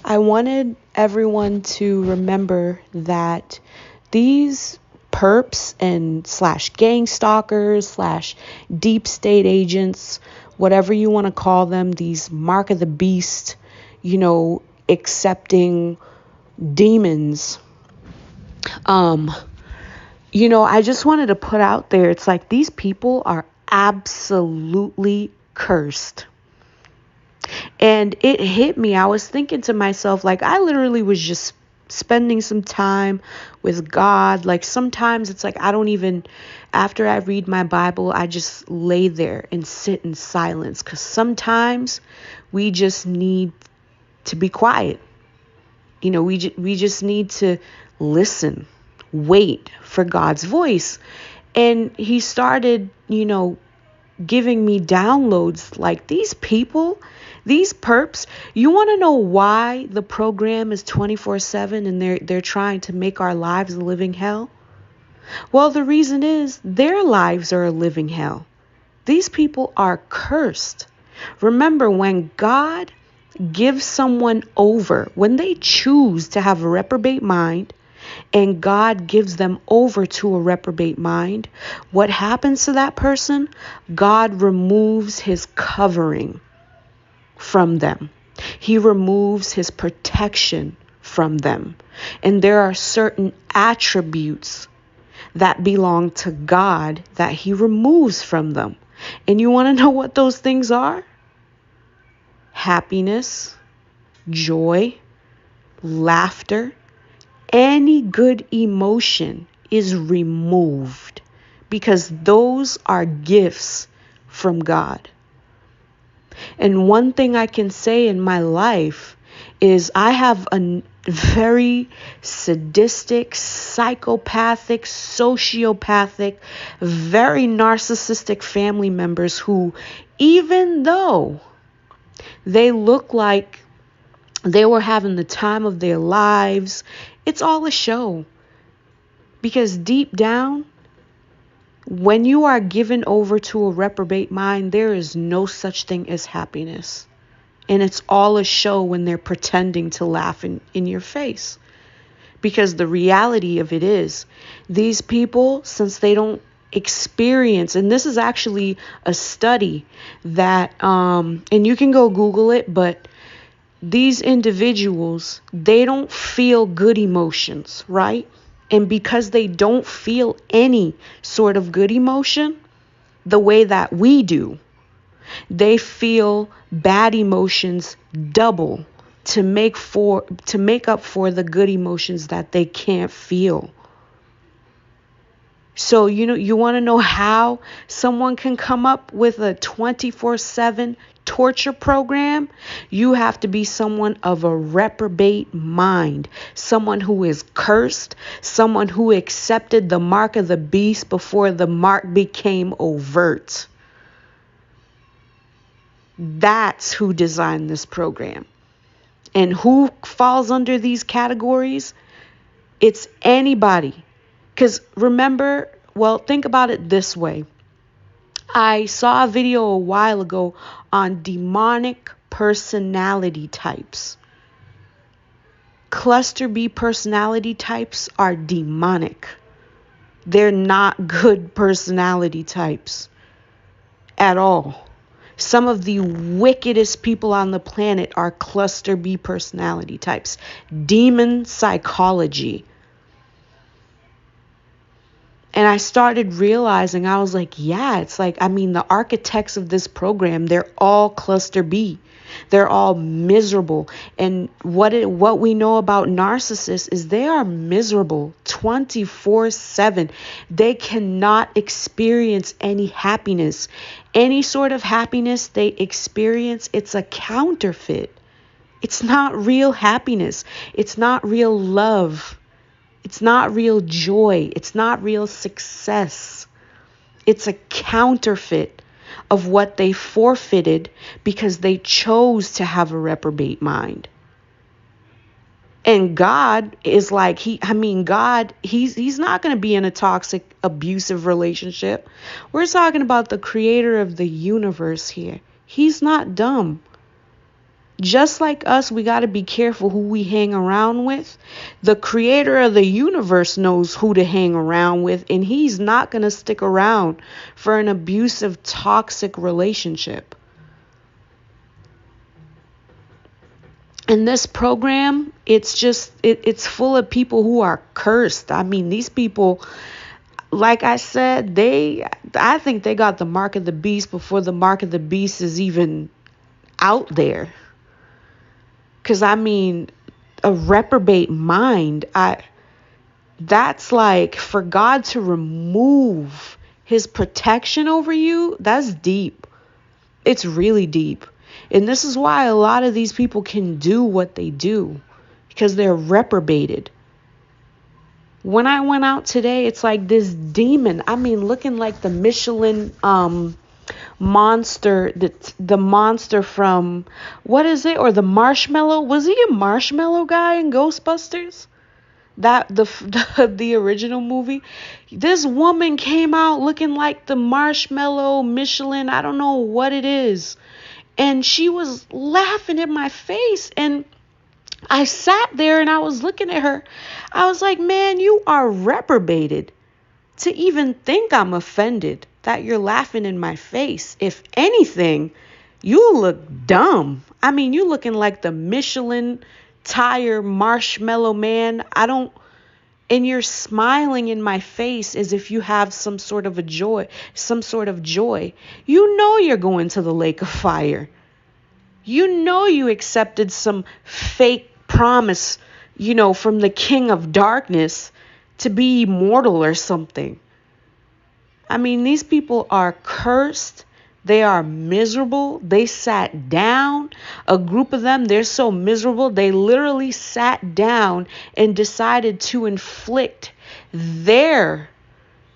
I wanted everyone to remember that these perps and slash gang stalkers slash deep state agents, whatever you want to call them, these mark of the beast, accepting demons. I just wanted to put out there, it's like these people are absolutely cursed. And it hit me. I was thinking to myself, like, I literally was just spending some time with God. Like, sometimes it's like I don't even, after I read my Bible, I just lay there and sit in silence. Because sometimes we just need to be quiet. We just need to listen, wait for God's voice. And he started, giving me downloads like these people, these perps. You want to know why the program is 24/7 and they're trying to make our lives a living hell? Well, the reason is their lives are a living hell. These people are cursed. Remember, when God gives someone over, when they choose to have a reprobate mind, and God gives them over to a reprobate mind, what happens to that person? God removes his covering from them. He removes his protection from them. And there are certain attributes that belong to God that he removes from them. And you want to know what those things are? Happiness, joy, laughter. Any good emotion is removed because those are gifts from God. And one thing I can say in my life is I have a very sadistic, psychopathic, sociopathic, very narcissistic family members who, even though they look like they were having the time of their lives, it's all a show. Because deep down, when you are given over to a reprobate mind, there is no such thing as happiness. And it's all a show when they're pretending to laugh in your face. Because the reality of it is, these people, since they don't experience, and this is actually a study that, and you can go Google it, but these individuals, they don't feel good emotions, right? And because they don't feel any sort of good emotion the way that we do, they feel bad emotions double to make up for the good emotions that they can't feel. So, you want to know how someone can come up with a 24/7 torture program? You have to be someone of a reprobate mind, someone who is cursed, someone who accepted the mark of the beast before the mark became overt. That's who designed this program. And who falls under these categories? It's anybody. Because remember, think about it this way. I saw a video a while ago on demonic personality types. Cluster B personality types are demonic. They're not good personality types at all. Some of the wickedest people on the planet are cluster B personality types. Demon psychology. And I started realizing, I was like, yeah, it's like, the architects of this program, they're all cluster B. They're all miserable. And what we know about narcissists is they are miserable 24/7. They cannot experience any happiness. Any sort of happiness they experience, it's a counterfeit. It's not real happiness. It's not real love. It's not real joy. It's not real success. It's a counterfeit of what they forfeited because they chose to have a reprobate mind. And God is like, God, he's not going to be in a toxic, abusive relationship. We're talking about the creator of the universe here. He's not dumb. Just like us, we got to be careful who we hang around with. The creator of the universe knows who to hang around with, and he's not going to stick around for an abusive, toxic relationship. And this program, it's full of people who are cursed. I mean, these people, like I said, I think they got the mark of the beast before the mark of the beast is even out there. Because I mean, a reprobate mind, that's like for God to remove his protection over you. That's deep. It's really deep. And this is why a lot of these people can do what they do, because they're reprobated. When I went out today, it's like this demon, I mean, looking like the Michelin monster, the monster from, what is it? Or the marshmallow? Was he a marshmallow guy in Ghostbusters? That the original movie. This woman came out looking like the marshmallow Michelin, I don't know what it is. And she was laughing in my face, and I sat there and I was looking at her. I was like, man, you are reprobated to even think I'm offended that you're laughing in my face. If anything, you look dumb. I mean, you looking like the Michelin tire marshmallow man. And you're smiling in my face as if you have some sort of joy. You know you're going to the lake of fire. You know you accepted some fake promise, from the king of darkness to be immortal or something. I mean, these people are cursed. They are miserable. They sat down. A group of them, they're so miserable, they literally sat down and decided to inflict their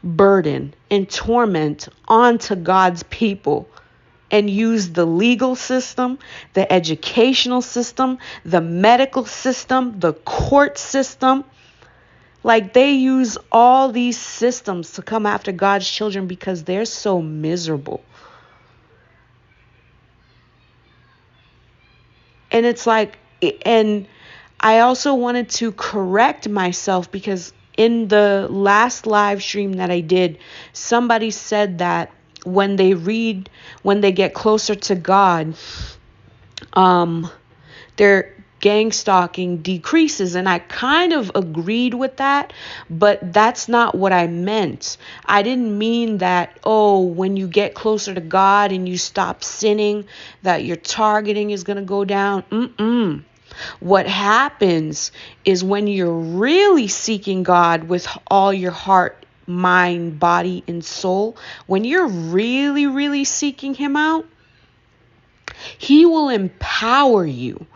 burden and torment onto God's people, and use the legal system, the educational system, the medical system, the court system. Like, they use all these systems to come after God's children because they're so miserable. And it's like, and I also wanted to correct myself, because in the last live stream that I did, somebody said that when they get closer to God, their gang stalking decreases. And I kind of agreed with that, but that's not what I meant. I didn't mean that, when you get closer to God and you stop sinning, that your targeting is going to go down. What happens is when you're really seeking God with all your heart, mind, body, and soul, when you're really, really seeking him out, he will empower you.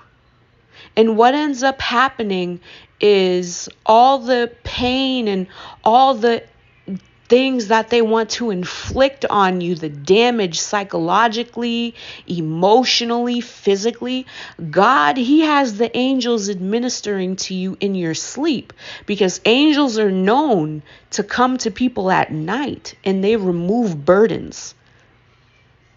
And what ends up happening is all the pain and all the things that they want to inflict on you, the damage psychologically, emotionally, physically, God, he has the angels administering to you in your sleep, because angels are known to come to people at night and they remove burdens.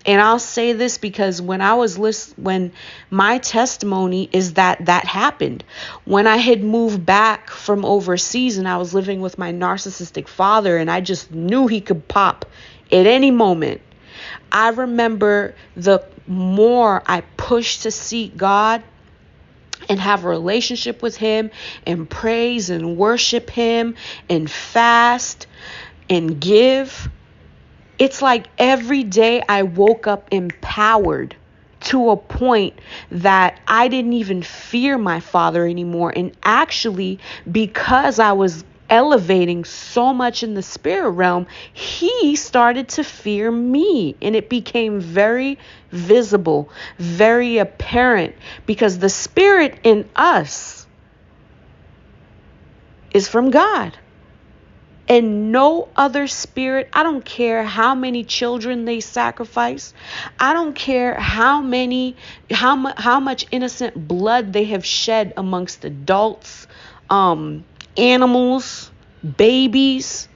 And I'll say this because when my testimony is that happened. When I had moved back from overseas and I was living with my narcissistic father, and I just knew he could pop at any moment. I remember the more I pushed to seek God and have a relationship with him and praise and worship him and fast and give, it's like every day I woke up empowered to a point that I didn't even fear my father anymore. And actually, because I was elevating so much in the spirit realm, he started to fear me. And it became very visible, very apparent, because the spirit in us is from God. And no other spirit, I don't care how many children they sacrifice. I don't care how much innocent blood they have shed amongst adults, animals, babies.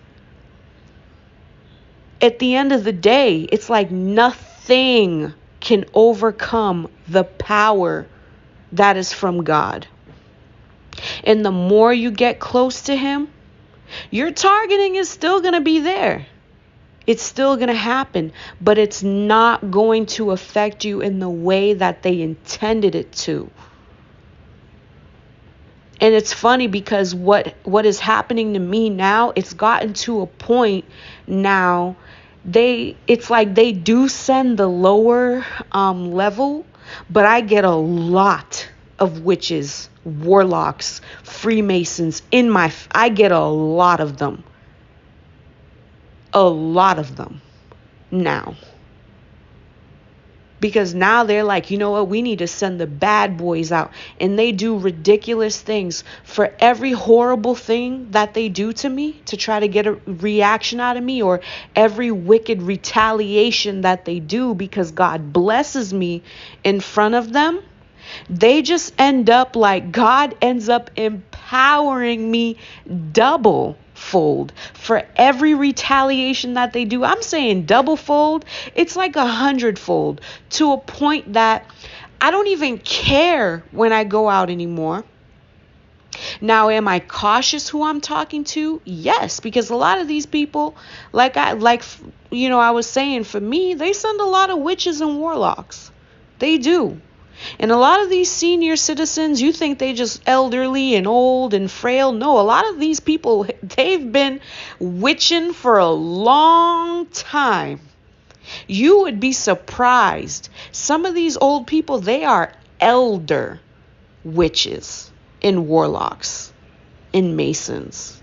At the end of the day, it's like nothing can overcome the power that is from God. And the more you get close to him, your targeting is still going to be there. It's still going to happen, but it's not going to affect you in the way that they intended it to. And it's funny because what is happening to me now, it's gotten to a point now, it's like they do send the lower level, but I get a lot of witches, warlocks, Freemasons I get a lot of them. A lot of them now. Because now they're like, you know what, we need to send the bad boys out. And they do ridiculous things. For every horrible thing that they do to me to try to get a reaction out of me, or every wicked retaliation that they do because God blesses me in front of them, they just end up like God ends up empowering me double fold for every retaliation that they do. I'm saying double fold. It's like 100-fold, to a point that I don't even care when I go out anymore. Now, am I cautious who I'm talking to? Yes, because a lot of these people, I was saying, for me, they send a lot of witches and warlocks. They do. And a lot of these senior citizens, you think they just elderly and old and frail. No, a lot of these people, they've been witching for a long time. You would be surprised. Some of these old people, they are elder witches and warlocks and masons,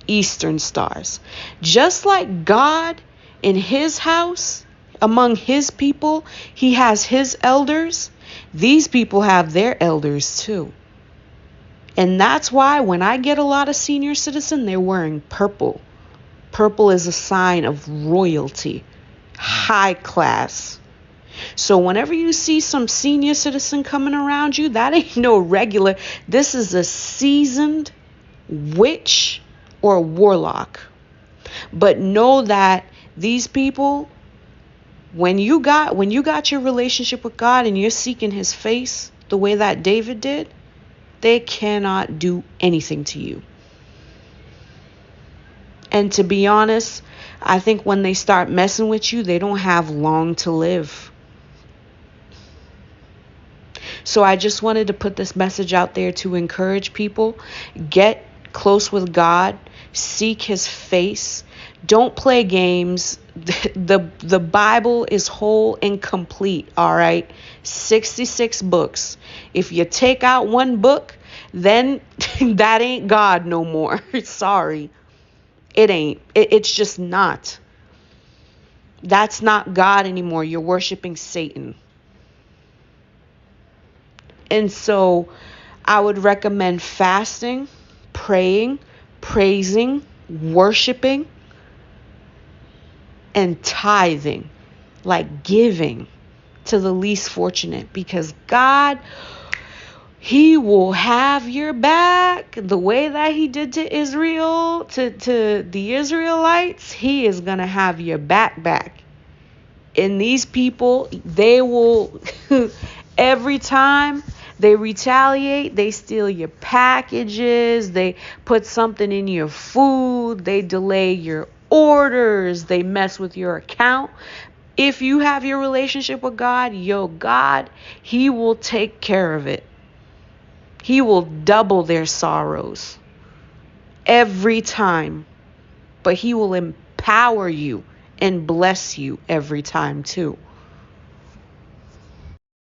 Eastern stars. Just like God in his house, among his people, he has his elders. These people have their elders too. And that's why when I get a lot of senior citizen, they're wearing purple. Purple is a sign of royalty, high class. So whenever you see some senior citizen coming around you, that ain't no regular. This is a seasoned witch or warlock. But know that these people, when you got your relationship with God and you're seeking his face the way that David did, they cannot do anything to you. And to be honest, I think when they start messing with you, they don't have long to live. So I just wanted to put this message out there to encourage people. Get close with God. Seek his face. Don't play games. The Bible is whole and complete, all right? 66 books. If you take out one book, then that ain't God no more. Sorry. It ain't. It's just not. That's not God anymore. You're worshiping Satan. And so I would recommend fasting, praying, praising, worshiping, and tithing, like giving to the least fortunate, because God, he will have your back the way that he did to Israel, to the Israelites. He is going to have your back. And these people, they will, every time they retaliate, they steal your packages, they put something in your food, they delay your orders, they mess with your account. If you have your relationship with God, God, he will take care of it. He will double their sorrows every time, but he will empower you and bless you every time too.